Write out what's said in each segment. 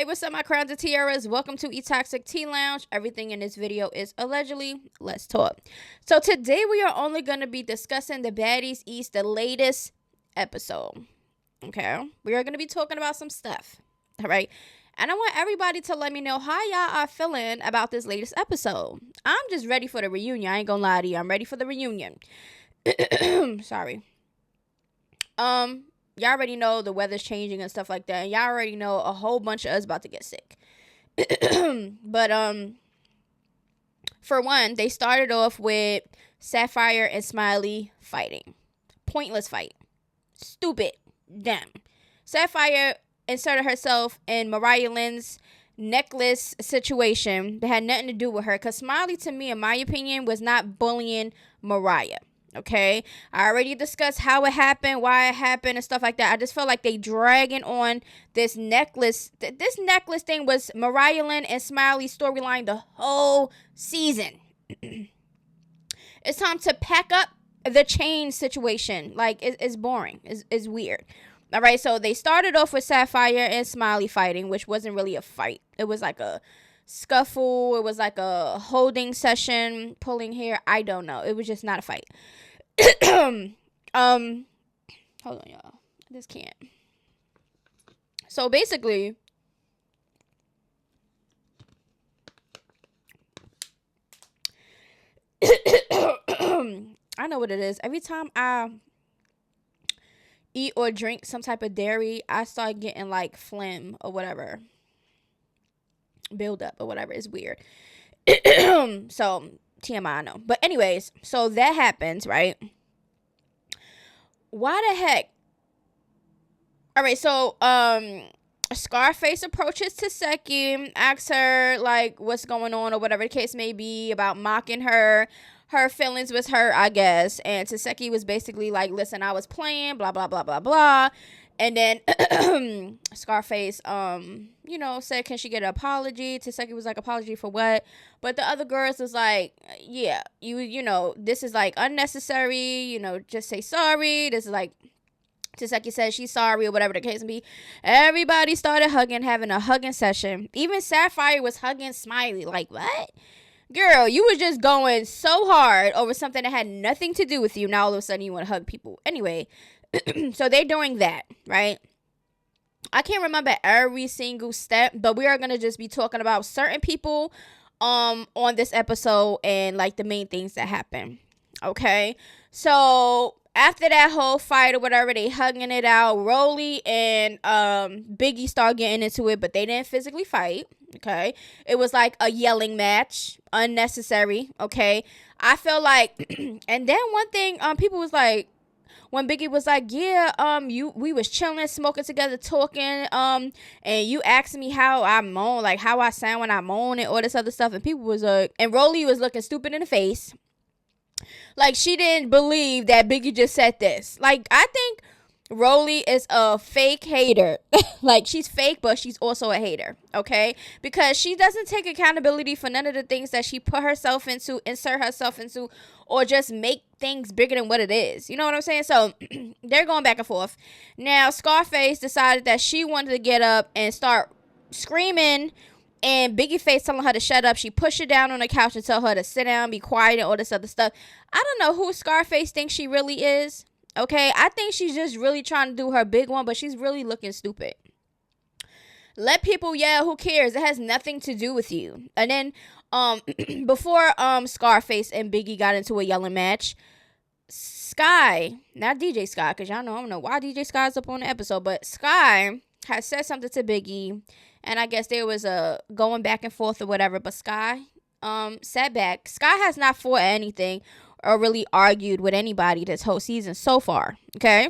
what's up, my crowns and tiaras? Welcome to E-Toxic Tea Lounge. Everything in this video is allegedly. Let's talk. So today we are only going to be discussing the Baddies East, the latest episode. Okay? We are going to be talking about some stuff. All right? And I want everybody to let me know how y'all are feeling about this latest episode. I'm just ready for the reunion. I ain't gonna lie to you. I'm ready for the reunion. Sorry. Y'all already know the weather's changing and stuff like that. And y'all already know a whole bunch of us about to get sick. But, for one, they started off with Sapphire and Smiley fighting. Pointless fight. Stupid. Damn. Sapphire inserted herself in Nataliennunn's necklace situation that had nothing to do with her. Because Smiley, to me, in my opinion, was not bullying Mariah. Okay, I already discussed how it happened, why it happened, and stuff like that. I just felt like they dragging on this necklace. This necklace thing was Natalienunn and Smiley's storyline the whole season. It's time to pack up the chain situation. Like, it's boring. It's weird. All right, so they started off with Sapphire and Smiley fighting, which wasn't really a fight. It was like a scuffle. It was like a holding session, pulling hair. I don't know. It was just not a fight. Hold on, y'all. I just can't. So basically, I know what it is. Every time I eat or drink some type of dairy, I start getting like phlegm or whatever, build up or whatever. It's weird. So TMI, I know. But anyways, so that happens, right? Why the heck? All right, so Scarface approaches Taseki, asks her like what's going on or whatever the case may be, about mocking her. Her feelings was hurt, I guess. And Taseki was basically like, listen, I was playing, blah, blah, blah, blah, blah. And then Scarface, said, can she get an apology? Taseki was like, apology for what? But the other girls was like, yeah, this is like unnecessary. Just say sorry. This is like, Taseki said she's sorry or whatever the case may be. Everybody started hugging, having a hugging session. Even Sapphire was hugging Smiley. Like, what? Girl, you were just going so hard over something that had nothing to do with you. Now all of a sudden you want to hug people. Anyway, so they're doing that, right? I can't remember every single step, but we are going to just be talking about certain people on this episode and like the main things that happen. Okay? So after that whole fight or whatever, they hugging it out. Rollie and Biggie start getting into it, but they didn't physically fight. Okay, it was like a yelling match, unnecessary. Okay, I feel like, and then one thing, people was like, when Biggie was like, yeah, we was chilling, smoking together, talking, and you asked me how I moan, like how I sound when I moan and all this other stuff, and people was like, and Rollie was looking stupid in the face, like she didn't believe that Biggie just said this. Like, I think Rollie is a fake hater. Like, she's fake, but she's also a hater, okay? Because she doesn't take accountability for none of the things that she put herself into, insert herself into, or just make things bigger than what it is. You know what I'm saying? So, they're going back and forth. Now, Scarface decided that she wanted to get up and start screaming, and Biggie Face telling her to shut up. She pushed her down on the couch and tell her to sit down, be quiet, and all this other stuff. I don't know who Scarface thinks she really is. Okay, I think she's just really trying to do her big one, but she's really looking stupid. Let people yell, who cares? It has nothing to do with you. And then before Scarface and Biggie got into a yelling match, Sky, not DJ Sky, because y'all know I don't know why DJ Sky's up on the episode, but Sky had said something to Biggie, and I guess there was a going back and forth or whatever, but Sky sat back. Sky has not fought anything or really argued with anybody this whole season so far, okay?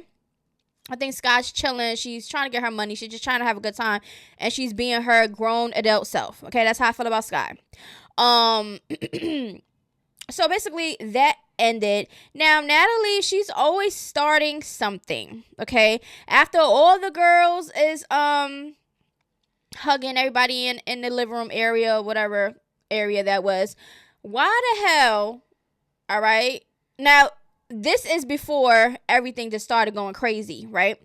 I think Sky's chilling. She's trying to get her money. She's just trying to have a good time, and she's being her grown adult self, okay? That's how I feel about Sky. So basically that ended. Now Natalie, she's always starting something, okay? After all the girls is hugging everybody in the living room area, whatever area that was, why the hell? All right. Now, this is before everything just started going crazy, right?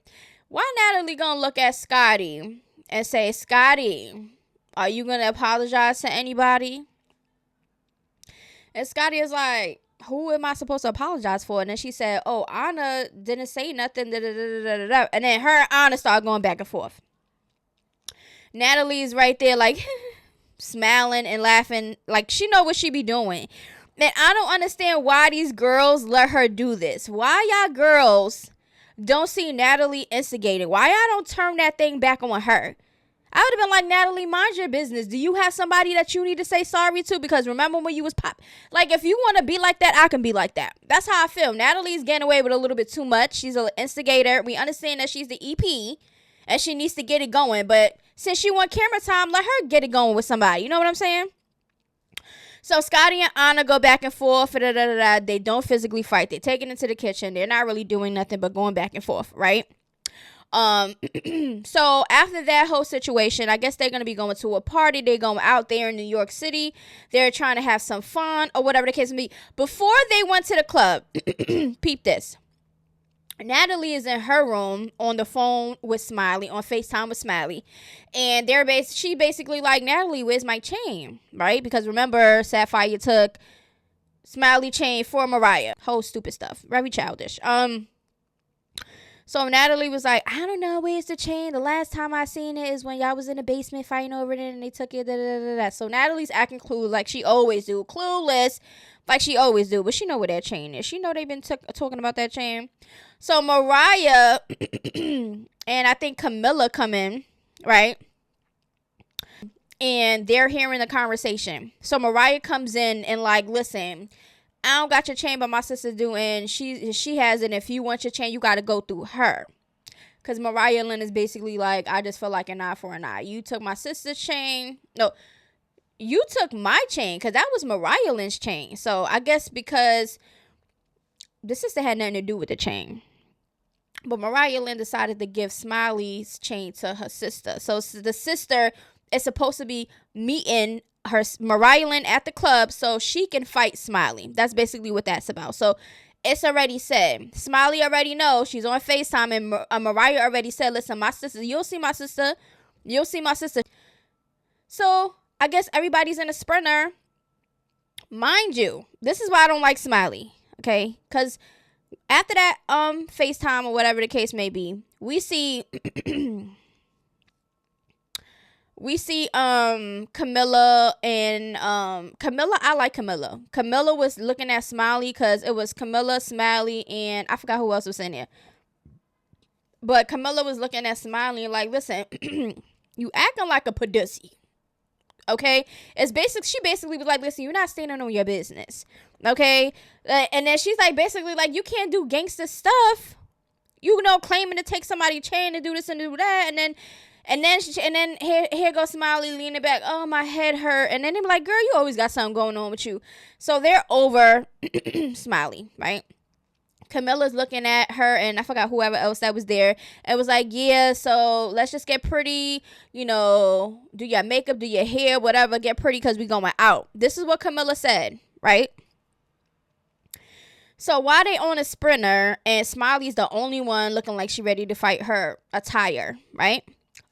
Why Natalie gonna look at Scotty and say, Scotty, are you going to apologize to anybody? And Scotty is like, who am I supposed to apologize for? And then she said, oh, Anna didn't say nothing. Da, da, da, da, da, da. And then her and Anna started going back and forth. Natalie's right there like smiling and laughing like she know what she be doing. And I don't understand why these girls let her do this. Why y'all girls don't see Natalie instigating? Why y'all don't turn that thing back on her? I would have been like, Natalie, mind your business. Do you have somebody that you need to say sorry to? Because remember when you was pop? Like, if you want to be like that, I can be like that. That's how I feel. Natalie's getting away with a little bit too much. She's an instigator. We understand that she's the EP and she needs to get it going. But since she want camera time, let her get it going with somebody. You know what I'm saying? So Scotty and Anna go back and forth. They don't physically fight. They take it into the kitchen. They're not really doing nothing but going back and forth, right? So after that whole situation, I guess they're going to be going to a party. They're going out there in New York City. They're trying to have some fun or whatever the case may be. Before they went to the club, peep this. Natalie is in her room on the phone with Smiley, on FaceTime with Smiley. And she basically like, Natalie, where's my chain? Right? Because remember, Sapphire took Smiley chain for Mariah. Whole stupid stuff. Very childish. So Natalie was like, I don't know, where's the chain? The last time I seen it is when y'all was in the basement fighting over it and they took it. Da, da, da, da. So Natalie's acting clueless like she always do. Clueless like she always do. But she know where that chain is. She know they've been talking about that chain. So Mariah and I think Camilla come in, right? And they're hearing the conversation. So Mariah comes in and like, listen, I don't got your chain, but my sister do, and she has it. If you want your chain, you got to go through her. Because Natalienunn is basically like, I just feel like an eye for an eye. You took my sister's chain. No, you took my chain, because that was Natalienun's chain. So I guess because the sister had nothing to do with the chain. But Natalienunn decided to give Smiley's chain to her sister. So the sister is supposed to be meeting her Natalienunn at the club so she can fight Smiley. That's basically what that's about. So it's already said. Smiley already knows. She's on FaceTime and Mariah already said, listen, my sister, you'll see my sister. You'll see my sister. So I guess everybody's in a sprinter. Mind you, this is why I don't like Smiley. Okay? Because after that FaceTime or whatever the case may be, we see Camilla and Camilla. I like Camilla. Camilla was looking at Smiley because it was Camilla, Smiley, and I forgot who else was in there. But Camilla was looking at Smiley and like, listen, you acting like a pussy. Okay? She basically was like, listen, you're not standing on your business. Okay? And then she's like, basically like, you can't do gangster stuff. You know, claiming to take somebody's chain to do this and do that, and then here goes Smiley leaning back. Oh, my head hurt. And then they're like, girl, you always got something going on with you. So they're over Smiley, right? Camilla's looking at her, and I forgot whoever else that was there. It was like, yeah, so let's just get pretty, you know, do your makeup, do your hair, whatever, get pretty because we going out. This is what Camilla said, right? So while they on a sprinter, and Smiley's the only one looking like she ready to fight her attire, right?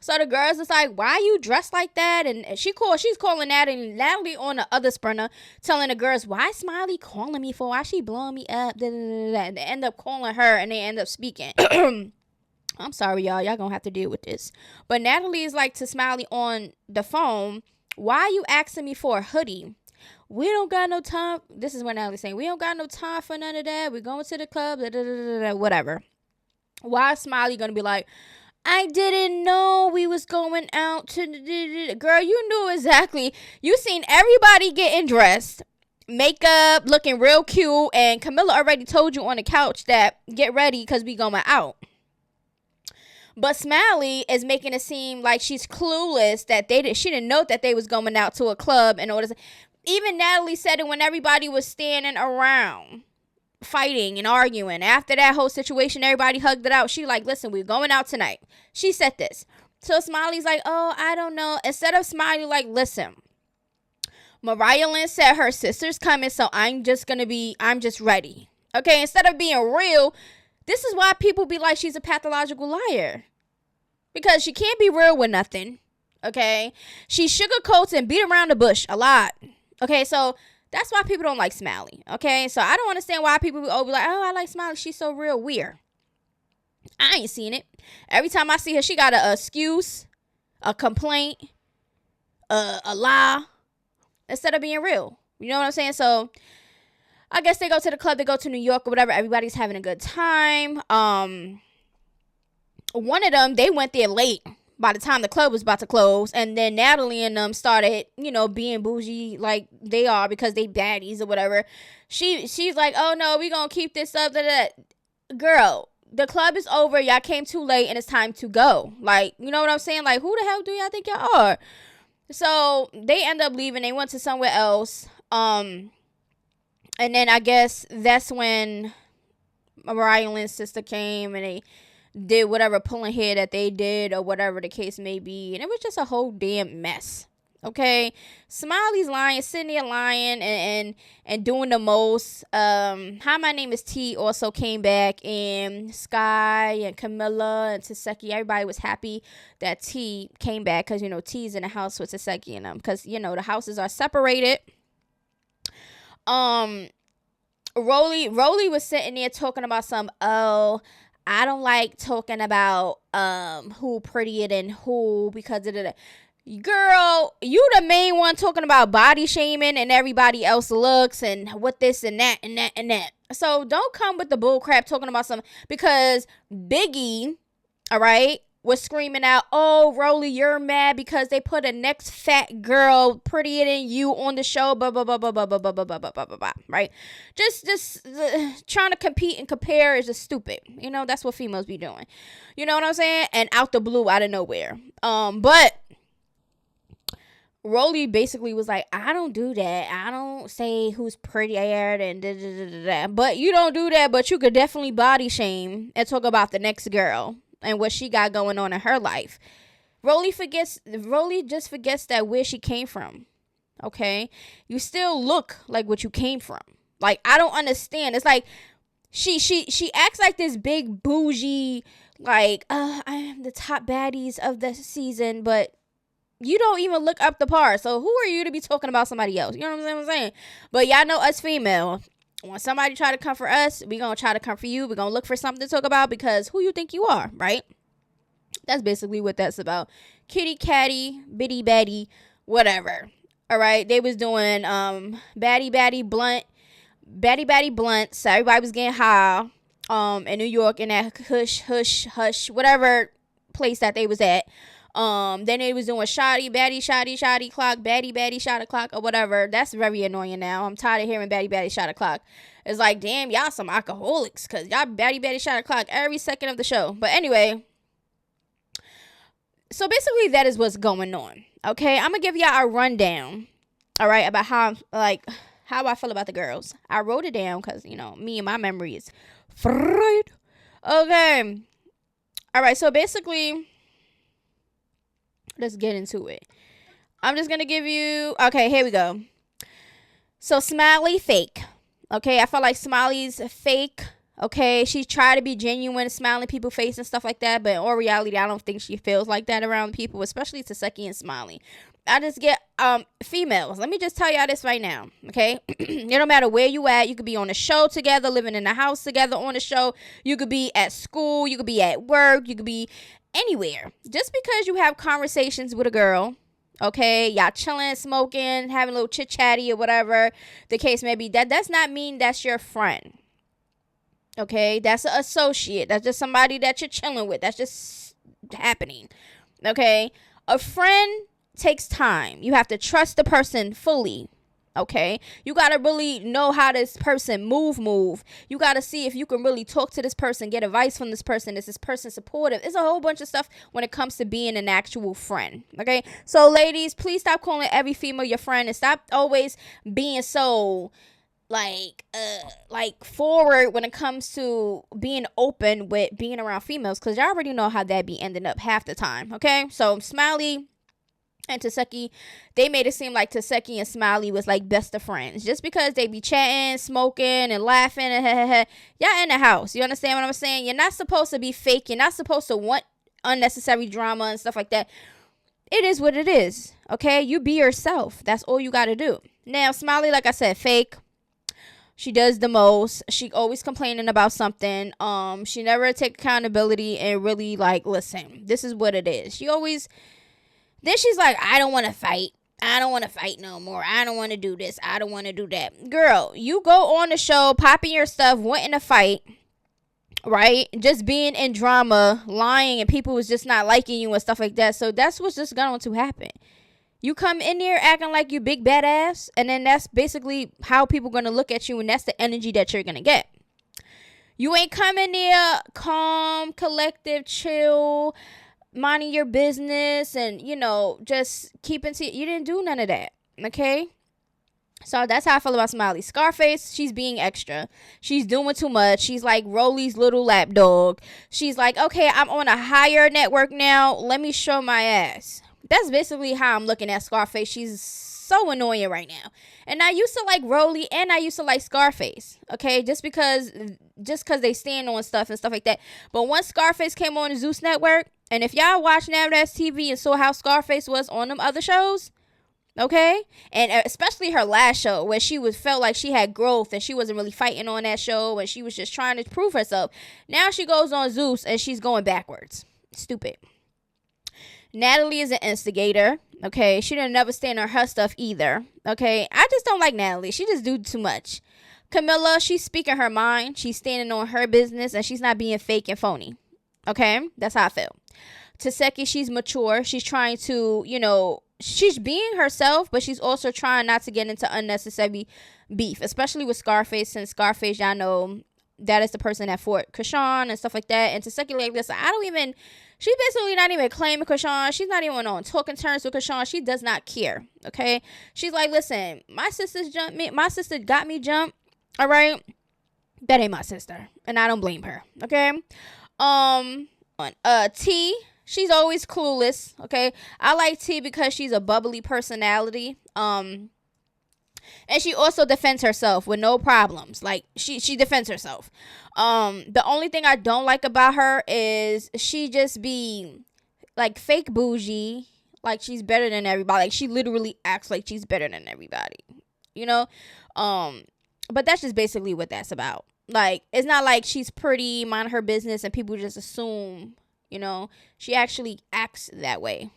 So the girls is like, why you dressed like that? And she's calling Natalie on the other sprinter, telling the girls, why Smiley calling me for? Why she blowing me up? Da, da, da, da. And they end up calling her and they end up speaking. I'm sorry, y'all. Y'all gonna have to deal with this. But Natalie is like to Smiley on the phone, why you asking me for a hoodie? We don't got no time. This is what Natalie's saying. We don't got no time for none of that. We're going to the club, da, da, da, da, da, whatever. Why is Smiley gonna be like, I didn't know we was going out to... Girl, you knew exactly. You seen everybody getting dressed, makeup, looking real cute, and Camilla already told you on the couch that get ready because we going out. But Smiley is making it seem like she's clueless that she didn't know that they was going out to a club in order to... Even Natalie said it when everybody was standing around fighting and arguing. After that whole situation, everybody hugged it out. She like, listen, we're going out tonight. She said this. So Smiley's like, oh, I don't know. Instead of Smiley like, listen, Natalienunn said her sister's coming, so I'm just ready. Okay, instead of being real, this is why people be like, she's a pathological liar. because she can't be real with nothing. Okay, she sugarcoats and beat around the bush a lot. Okay, so that's why people don't like Smiley. Okay, so I don't understand why people will be like, oh, I like Smiley, she's so real weird. I ain't seen it. Every time I see her, she got a excuse, a complaint, a lie, instead of being real. You know what I'm saying? So I guess they go to the club, they go to New York or whatever. Everybody's having a good time. One of them, they went there late by the time the club was about to close, and then Natalienunn started, being bougie like they are because they baddies or whatever. She's like, oh no, we gonna keep this up. Girl, the club is over. Y'all came too late, and it's time to go. Like, you know what I'm saying? Like, who the hell do y'all think y'all are? So they end up leaving. They went to somewhere else. And then I guess that's when Natalienun's sister came and they did whatever pulling hair that they did or whatever the case may be. And it was just a whole damn mess. Okay, Smiley's lying, sitting there lying and doing the most. Hi, my name is T also came back, and Sky and Camilla and Taseki, everybody was happy that T came back because T's in the house with Taseki and them because the houses are separated. Rollie was sitting there talking about I don't like talking about who prettier than who because of the girl, you the main one talking about body shaming and everybody else looks and what this and that and that and that. So don't come with the bull crap talking about because Biggie, all right, was screaming out, oh, Rollie, you're mad because they put a next fat girl prettier than you on the show, blah, blah, blah, blah, blah, blah, blah, blah, blah, blah, blah, blah, right? Just trying to compete and compare is just stupid. That's what females be doing. You know what I'm saying? And out the blue, out of nowhere. But Rollie basically was like, I don't do that. I don't say who's prettier and da, da, da, da, da. But you don't do that, but you could definitely body shame and talk about the next girl and what she got going on in her life. Rollie just forgets that where she came from. Okay? You still look like what you came from. Like, I don't understand. It's like she acts like this big bougie, like, I am the top baddies of the season, but you don't even look up the par. So who are you to be talking about somebody else? You know what I'm saying? But y'all know us female. When somebody try to come for us, we gonna try to come for you. We gonna look for something to talk about because who you think you are, right? That's basically what that's about. Kitty catty, bitty batty, whatever. All right. They was doing batty blunt. So everybody was getting high in New York in that hush, whatever place that they was at. Then they was doing shoddy clock, batty shot o'clock or whatever. That's very annoying now. I'm tired of hearing batty shot o'clock. It's like, damn, y'all some alcoholics because y'all batty shot o'clock every second of the show. But anyway, so basically that is what's going on. Okay, I'm gonna give y'all a rundown, all right, about how I feel about the girls. I wrote it down because me and my memory is fried. Okay, all right, so basically, let's get into it. I'm just going to give you... Okay, here we go. So, Smiley fake. Okay, I feel like Smiley's fake. Okay, she tried to be genuine, smiling people's face and stuff like that. But in all reality, I don't think she feels like that around people, especially Taseki and Smiley. I just get females. Let me just tell y'all this right now, okay? It don't matter where you at. You could be on a show together, living in the house together on a show. You could be at school. You could be at work. You could be anywhere. Just because you have conversations with a girl, okay, y'all chilling, smoking, having a little chit chatty or whatever the case may be, that does not mean that's your friend. Okay, that's an associate. That's just somebody that you're chilling with. That's just happening. Okay, a friend takes time. You have to trust the person fully. Okay, you got to really know how this person move. You got to see if you can really talk to this person, get advice from this person. Is this person supportive? It's a whole bunch of stuff when it comes to being an actual friend. Okay, so ladies, please stop calling every female your friend and stop always being so like forward when it comes to being open with being around females, because y'all already know how that be ending up half the time. Okay, so Smiley and Taseki, they made it seem like Taseki and Smiley was like best of friends just because they be chatting, smoking, and laughing and y'all in the house. You understand what I'm saying? You're not supposed to be fake. You're not supposed to want unnecessary drama and stuff like that. It is what it is. Okay, you be yourself. That's all you got to do. Now, Smiley, like I said, fake. She does the most. She always complaining about something. She never take accountability and really like, listen, this is what it is. She always, then she's like, I don't want to fight. I don't want to fight no more. I don't want to do this. I don't want to do that. Girl, you go on the show, popping your stuff, wanting to fight, right? Just being in drama, lying, and people was just not liking you and stuff like that. So that's what's just going to happen. You come in there acting like you big badass, and then that's basically how people going to look at you, and that's the energy that you're going to get. You ain't coming there calm, collective, chill, minding your business, and, you know, just keeping to, you didn't do none of that, okay? So that's how I feel about Smiley. Scarface, she's being extra. She's doing too much. She's like Rollie's little lapdog. She's like, okay, I'm on a higher network now. Let me show my ass. That's basically how I'm looking at Scarface. She's so annoying right now. And I used to like Rollie and I used to like Scarface. Okay, just because they stand on stuff and stuff like that. But once Scarface came on the Zeus Network, and if y'all watch Navdash TV and saw how Scarface was on them other shows, okay, and especially her last show where she felt like she had growth and she wasn't really fighting on that show and she was just trying to prove herself. Now she goes on Zeus and she's going backwards. Stupid. Natalie is an instigator. Okay, she didn't never stand on her stuff either. Okay, I just don't like Natalie. She just do too much. Camilla, she's speaking her mind. She's standing on her business and she's not being fake and phony. Okay, that's how I feel. Taseki, she's mature. She's trying to, you know, she's being herself, but she's also trying not to get into unnecessary beef, especially with Scarface, since Scarface, y'all know, that is the person that fought Krishan and stuff like that. And Taseki, like, listen, she's basically not even claiming Krishan. She's not even on talking terms with Krishan. She does not care, okay? She's like, listen, my sister's jumped me. My sister got me jumped, all right? That ain't my sister, and I don't blame her, okay? T, she's always clueless, okay? I like T because she's a bubbly personality, and she also defends herself with no problems. Like, she defends herself. The only thing I don't like about her is she just be, like, fake bougie. Like, she's better than everybody. Like, she literally acts like she's better than everybody. You know? But that's just basically what that's about. Like, it's not like she's pretty, mind her business, and people just assume, you know? She actually acts that way.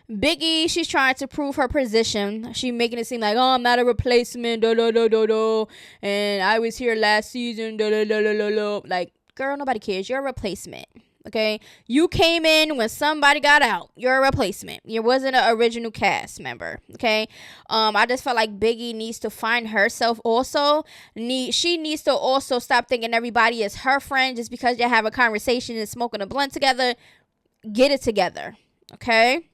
Biggie, she's trying to prove her position. She making it seem like, oh, I'm not a replacement, and I was here last season, Like, girl, nobody cares. You're a replacement, okay? You came in when somebody got out. You're a replacement. You wasn't an original cast member, okay? I just felt like Biggie needs to find herself also. She needs to also stop thinking everybody is her friend just because you have a conversation and smoking a blunt together. Get it together, okay?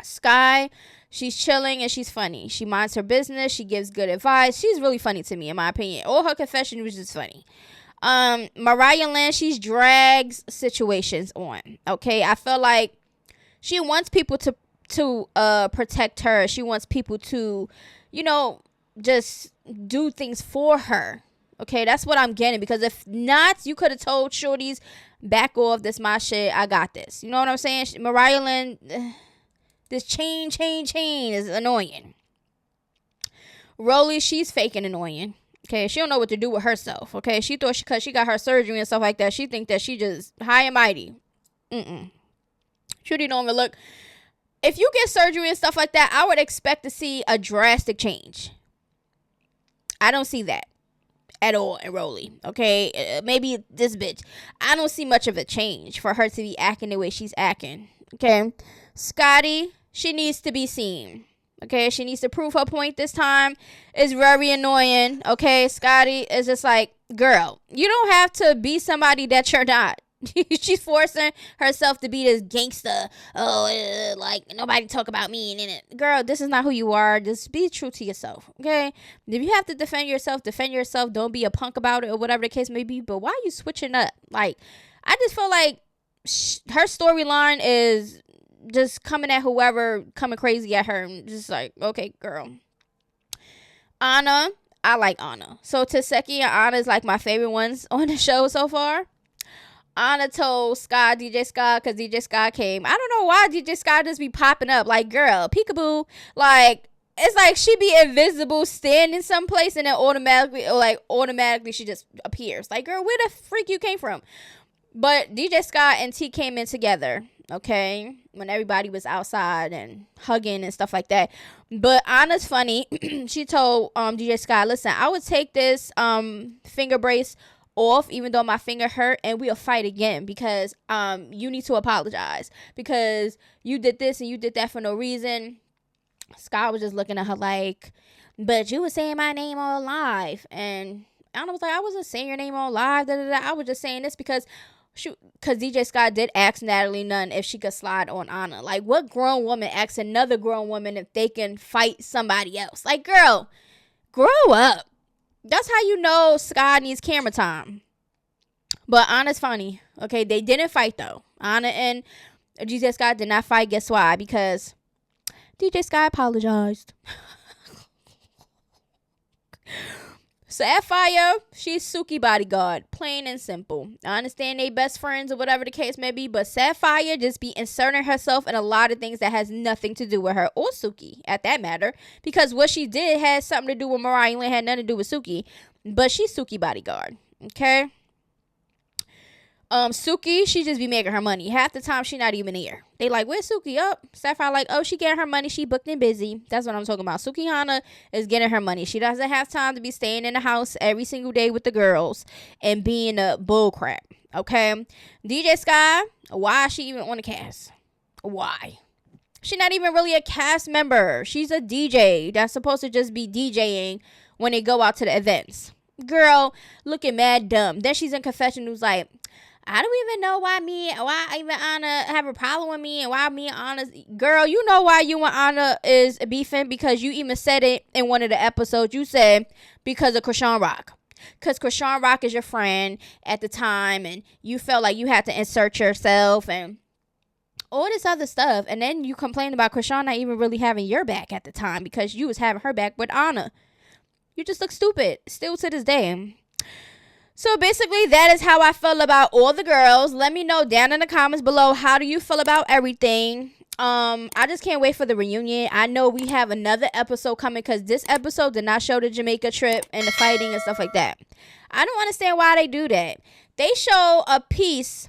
Sky, she's chilling and she's funny. She minds her business. She gives good advice. She's really funny to me, in my opinion. All her confession was just funny. Natalienunn, she's drags situations on. Okay, I feel like she wants people to protect her. She wants people to, you know, just do things for her. Okay, that's what I'm getting. Because if not, you could have told shorties, back off. This my shit. I got this. You know what I'm saying? Natalienunn. This chain is annoying. Rollie, she's fake and annoying. Okay, she don't know what to do with herself. Okay, she thought because she got her surgery and stuff like that, she think that she just high and mighty. Trudy don't even look. If you get surgery and stuff like that, I would expect to see a drastic change. I don't see that at all in Rollie. Okay, maybe this bitch. I don't see much of a change for her to be acting the way she's acting. Okay, Scotty, she needs to be seen. Okay, she needs to prove her point this time. It's very annoying. Okay, Scotty is just like, girl, you don't have to be somebody that you're not. She's forcing herself to be this gangster. Oh, like, nobody talk about me. And girl, this is not who you are. Just be true to yourself. Okay, if you have to defend yourself. Don't be a punk about it or whatever the case may be. But why are you switching up? Like, I just feel like her storyline is just coming at whoever coming crazy at her, and just like, okay, girl. Anna, I like Anna. So Taseki and Anna is like my favorite ones on the show so far. Anna told Scott, DJ Scott, because DJ Scott came. I don't know why DJ Scott just be popping up. Like, girl, peekaboo. Like, it's like she be invisible, standing someplace, and then automatically she just appears. Like, girl, where the freak you came from? But DJ Scott and T came in together, okay, when everybody was outside and hugging and stuff like that. But Anna's funny. She told DJ Scott, listen, I would take this finger brace off even though my finger hurt, and we'll fight again, because you need to apologize because you did this and you did that for no reason. Scott was just looking at her like, but you were saying my name on live. And Anna was like, I wasn't saying your name on live. I was just saying this because DJ Scott did ask Natalienunn if she could slide on Anna. Like, what grown woman asks another grown woman if they can fight somebody else? Like, girl, grow up. That's how you know Scott needs camera time. But Anna's funny. Okay, they didn't fight though. Anna and DJ Scott did not fight. Guess why? Because DJ Scott apologized. Sapphire, she's Suki bodyguard, plain and simple. I understand they best friends or whatever the case may be, but Sapphire just be inserting herself in a lot of things that has nothing to do with her or Suki, at that matter, because what she did had something to do with Mariah Lynn, had nothing to do with Suki, but she's Suki bodyguard, okay? Suki, she just be making her money. Half the time, she not even here. They like, where's Suki? Up. Sapphire like, oh, she getting her money. She booked and busy. That's what I'm talking about. Suki Hana is getting her money. She doesn't have time to be staying in the house every single day with the girls and being a bull crap. Okay? DJ Sky, why is she even on the cast? Why? She's not even really a cast member. She's a DJ that's supposed to just be DJing when they go out to the events. Girl, looking mad dumb. Then she's in confessionals like, I don't even know why even Anna have a problem with me, and why me and Anna. Girl, you know why you and Anna is beefing, because you even said it in one of the episodes. You said because of Krishan Rock. Because Krishan Rock is your friend at the time, and you felt like you had to insert yourself and all this other stuff. And then you complained about Krishan not even really having your back at the time because you was having her back with Anna. You just look stupid still to this day. So basically, that is how I feel about all the girls. Let me know down in the comments below, how do you feel about everything? I just can't wait for the reunion. I know we have another episode coming because this episode did not show the Jamaica trip and the fighting and stuff like that. I don't understand why they do that. They show a piece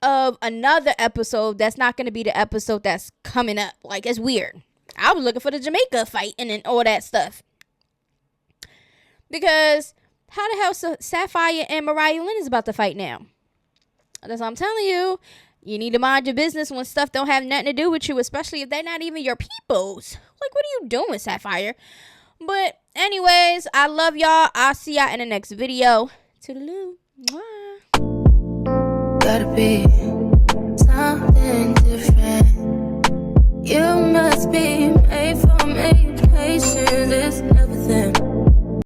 of another episode that's not going to be the episode that's coming up. Like, it's weird. I was looking for the Jamaica fight and all that stuff. Because how the hell Sapphire and Mariah Lynn is about to fight now? That's what I'm telling you. You need to mind your business when stuff don't have nothing to do with you, especially if they're not even your peoples. Like, what are you doing, Sapphire? But anyways, I love y'all. I'll see y'all in the next video. Toodaloo. Mwah. Gotta be something different. You must be